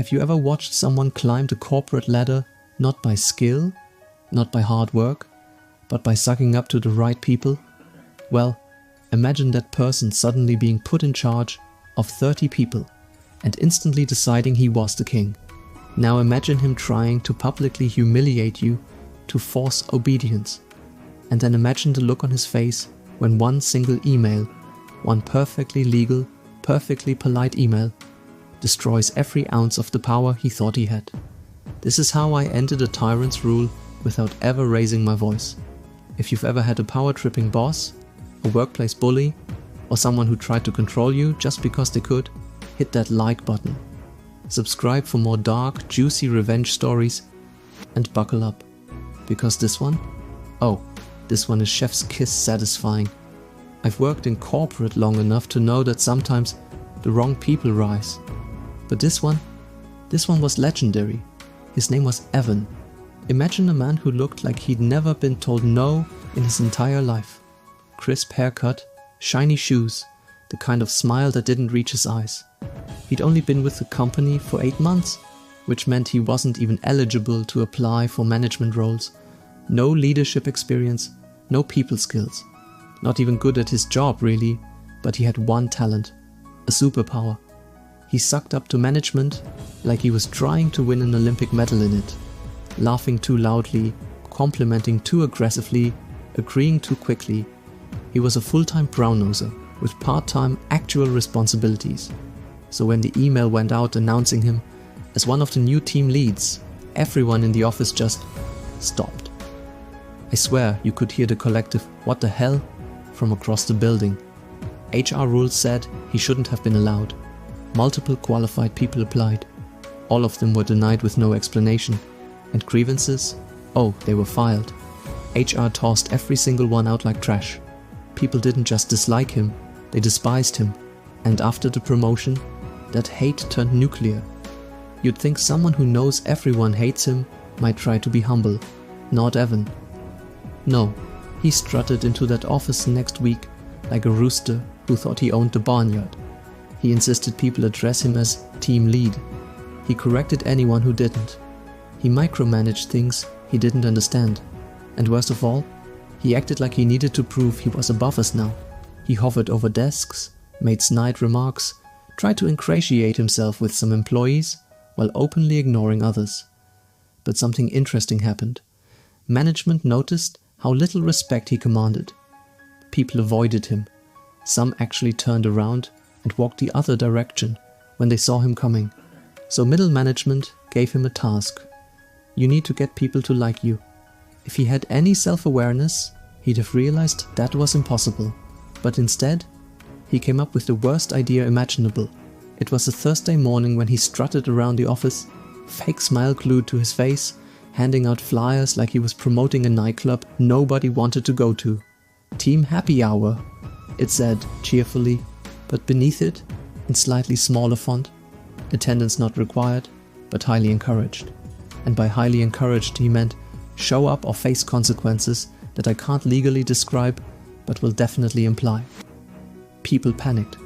Have you ever watched someone climb the corporate ladder not by skill, not by hard work, but by sucking up to the right people? Well, imagine that person suddenly being put in charge of 30 people and instantly deciding he was the king. Now imagine him trying to publicly humiliate you to force obedience. And then imagine the look on his face when one single email, one perfectly legal, perfectly polite email, destroys every ounce of the power he thought he had. This is how I ended a tyrant's rule without ever raising my voice. If you've ever had a power-tripping boss, a workplace bully, or someone who tried to control you just because they could, hit that like button. Subscribe for more dark, juicy revenge stories, and buckle up. Because this one? Oh, this one is chef's kiss satisfying. I've worked in corporate long enough to know that sometimes the wrong people rise. But this one was legendary. His name was Evan. Imagine a man who looked like he'd never been told no in his entire life. Crisp haircut, shiny shoes, the kind of smile that didn't reach his eyes. He'd only been with the company for 8 months, which meant he wasn't even eligible to apply for management roles. No leadership experience, no people skills. Not even good at his job really, but he had one talent, a superpower. He sucked up to management like he was trying to win an Olympic medal in it. Laughing too loudly, complimenting too aggressively, agreeing too quickly. He was a full-time brown-noser with part-time actual responsibilities. So when the email went out announcing him as one of the new team leads, everyone in the office just stopped. I swear you could hear the collective "what the hell" from across the building. HR rules said he shouldn't have been allowed. Multiple qualified people applied. All of them were denied with no explanation. And grievances? Oh, they were filed. HR tossed every single one out like trash. People didn't just dislike him, they despised him. And after the promotion, that hate turned nuclear. You'd think someone who knows everyone hates him might try to be humble. Not Evan. No, he strutted into that office next week like a rooster who thought he owned the barnyard. He insisted people address him as team lead. He corrected anyone who didn't. He micromanaged things he didn't understand. And worst of all, he acted like he needed to prove he was above us now. He hovered over desks, made snide remarks, tried to ingratiate himself with some employees while openly ignoring others. But something interesting happened. Management noticed how little respect he commanded. People avoided him. Some actually turned around and walked the other direction when they saw him coming. So middle management gave him a task. You need to get people to like you. If he had any self-awareness, he'd have realized that was impossible. But instead, he came up with the worst idea imaginable. It was a Thursday morning when he strutted around the office, fake smile glued to his face, handing out flyers like he was promoting a nightclub nobody wanted to go to. Team Happy Hour, it said cheerfully, but beneath it, in slightly smaller font, attendance not required, but highly encouraged. And by highly encouraged he meant show up or face consequences that I can't legally describe, but will definitely imply. People panicked.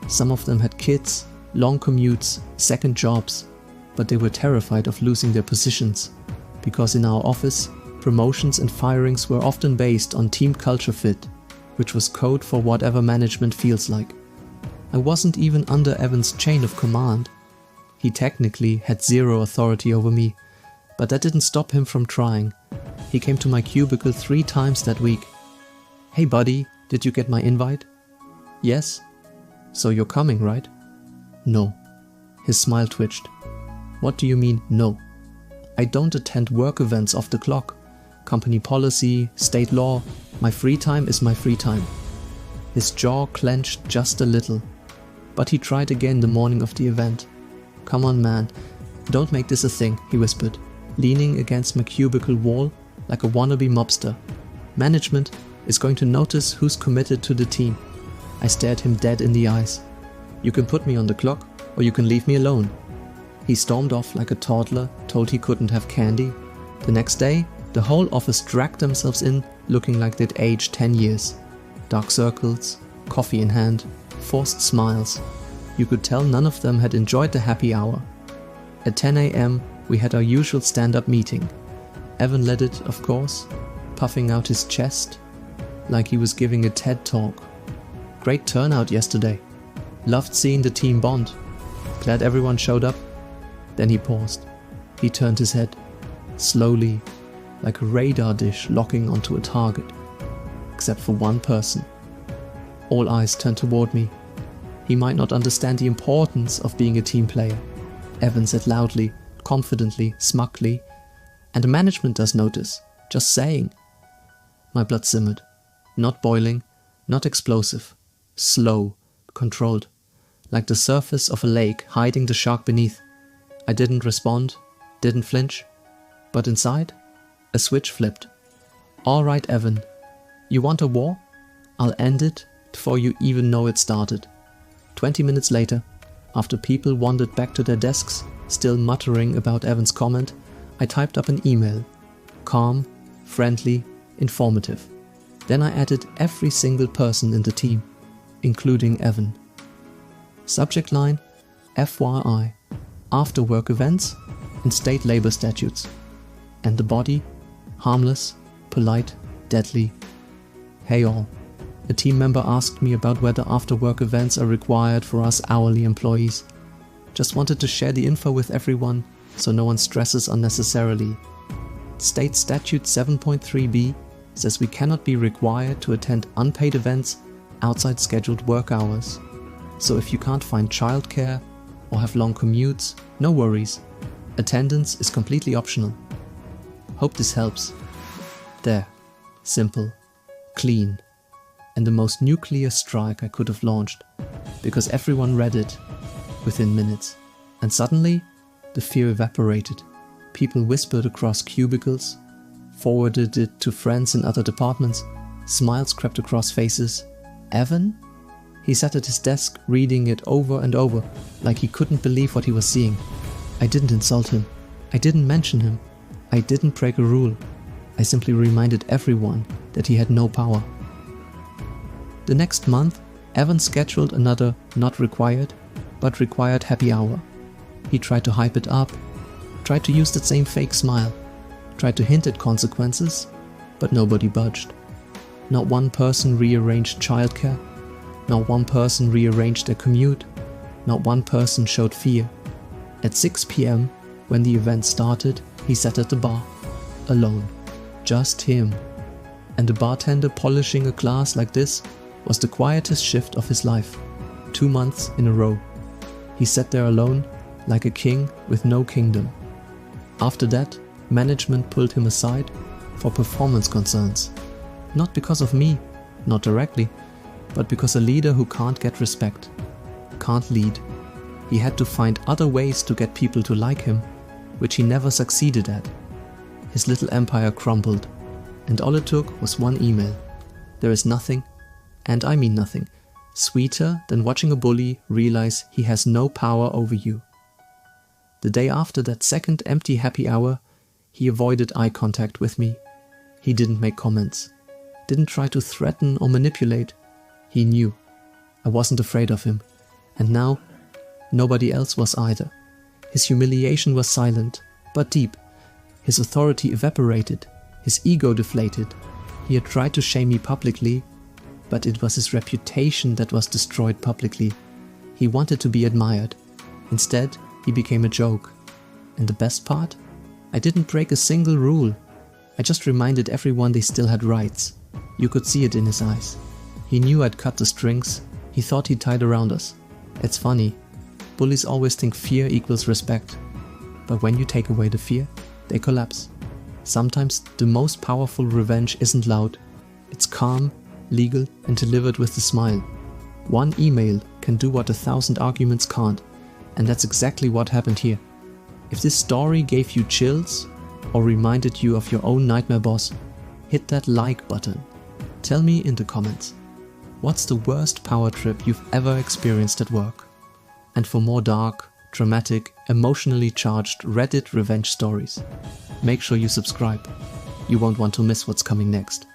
Some of them had kids, long commutes, second jobs, but they were terrified of losing their positions, because in our office, promotions and firings were often based on team culture fit, which was code for whatever management feels like. I wasn't even under Evan's chain of command. He technically had zero authority over me, but that didn't stop him from trying. He came to my cubicle 3 times that week. "Hey buddy, did you get my invite?" "Yes." "So you're coming, right?" "No." His smile twitched. "What do you mean, no?" "I don't attend work events off the clock. Company policy, state law, my free time is my free time." His jaw clenched just a little, but he tried again the morning of the event. "Come on man, don't make this a thing," he whispered, leaning against my cubicle wall like a wannabe mobster. "Management is going to notice who's committed to the team." I stared him dead in the eyes. "You can put me on the clock, or you can leave me alone." He stormed off like a toddler told he couldn't have candy. The next day, the whole office dragged themselves in looking like they'd aged 10 years. Dark circles, coffee in hand, forced smiles. You could tell none of them had enjoyed the happy hour. At 10 a.m. we had our usual stand-up meeting. Evan led it, of course, puffing out his chest like he was giving a TED talk. Great turnout yesterday. Loved seeing the team bond. Glad everyone showed up. Then he paused. He turned his head, slowly, like a radar dish locking onto a target. Except for one person. All eyes turned toward me. He might not understand the importance of being a team player, Evan said loudly, confidently, smugly. And the management does notice, just saying. My blood simmered. Not boiling, not explosive. Slow, controlled. Like the surface of a lake hiding the shark beneath. I didn't respond, didn't flinch. But inside, a switch flipped. All right, Evan. You want a war? I'll end it before you even know it started. 20 minutes later, after people wandered back to their desks, still muttering about Evan's comment, I typed up an email. Calm, friendly, informative. Then I added every single person in the team, including Evan. Subject line, FYI, after work events and state labor statutes. And the body, harmless, polite, deadly. Hey all. A team member asked me about whether after-work events are required for us hourly employees. Just wanted to share the info with everyone, so no one stresses unnecessarily. State Statute 7.3b says we cannot be required to attend unpaid events outside scheduled work hours. So if you can't find childcare or have long commutes, no worries. Attendance is completely optional. Hope this helps. There. Simple. Clean. And the most nuclear strike I could have launched, because everyone read it within minutes. And suddenly, the fear evaporated. People whispered across cubicles, forwarded it to friends in other departments, smiles crept across faces. Evan? He sat at his desk reading it over and over, like he couldn't believe what he was seeing. I didn't insult him. I didn't mention him. I didn't break a rule. I simply reminded everyone that he had no power. The next month, Evan scheduled another not required, but required happy hour. He tried to hype it up, tried to use that same fake smile, tried to hint at consequences, but nobody budged. Not one person rearranged childcare, not one person rearranged their commute, not one person showed fear. At 6 p.m, when the event started, he sat at the bar, alone, just him. And the bartender polishing a glass like this was the quietest shift of his life, 2 months in a row. He sat there alone, like a king with no kingdom. After that, management pulled him aside for performance concerns. Not because of me, not directly, but because a leader who can't get respect, can't lead. He had to find other ways to get people to like him, which he never succeeded at. His little empire crumbled, and all it took was one email. There is nothing, and I mean nothing, sweeter than watching a bully realize he has no power over you. The day after that second empty happy hour, he avoided eye contact with me. He didn't make comments, didn't try to threaten or manipulate. He knew. I wasn't afraid of him. And now, nobody else was either. His humiliation was silent, but deep. His authority evaporated, his ego deflated. He had tried to shame me publicly, but it was his reputation that was destroyed publicly. He wanted to be admired. Instead, he became a joke. And the best part? I didn't break a single rule. I just reminded everyone they still had rights. You could see it in his eyes. He knew I'd cut the strings. He thought he'd tied around us. It's funny. Bullies always think fear equals respect. But when you take away the fear, they collapse. Sometimes the most powerful revenge isn't loud. It's calm, legal, and delivered with a smile. One email can do what 1,000 arguments can't. And that's exactly what happened here. If this story gave you chills or reminded you of your own nightmare boss, hit that like button. Tell me in the comments, what's the worst power trip you've ever experienced at work? And for more dark, dramatic, emotionally charged Reddit revenge stories, make sure you subscribe. You won't want to miss what's coming next.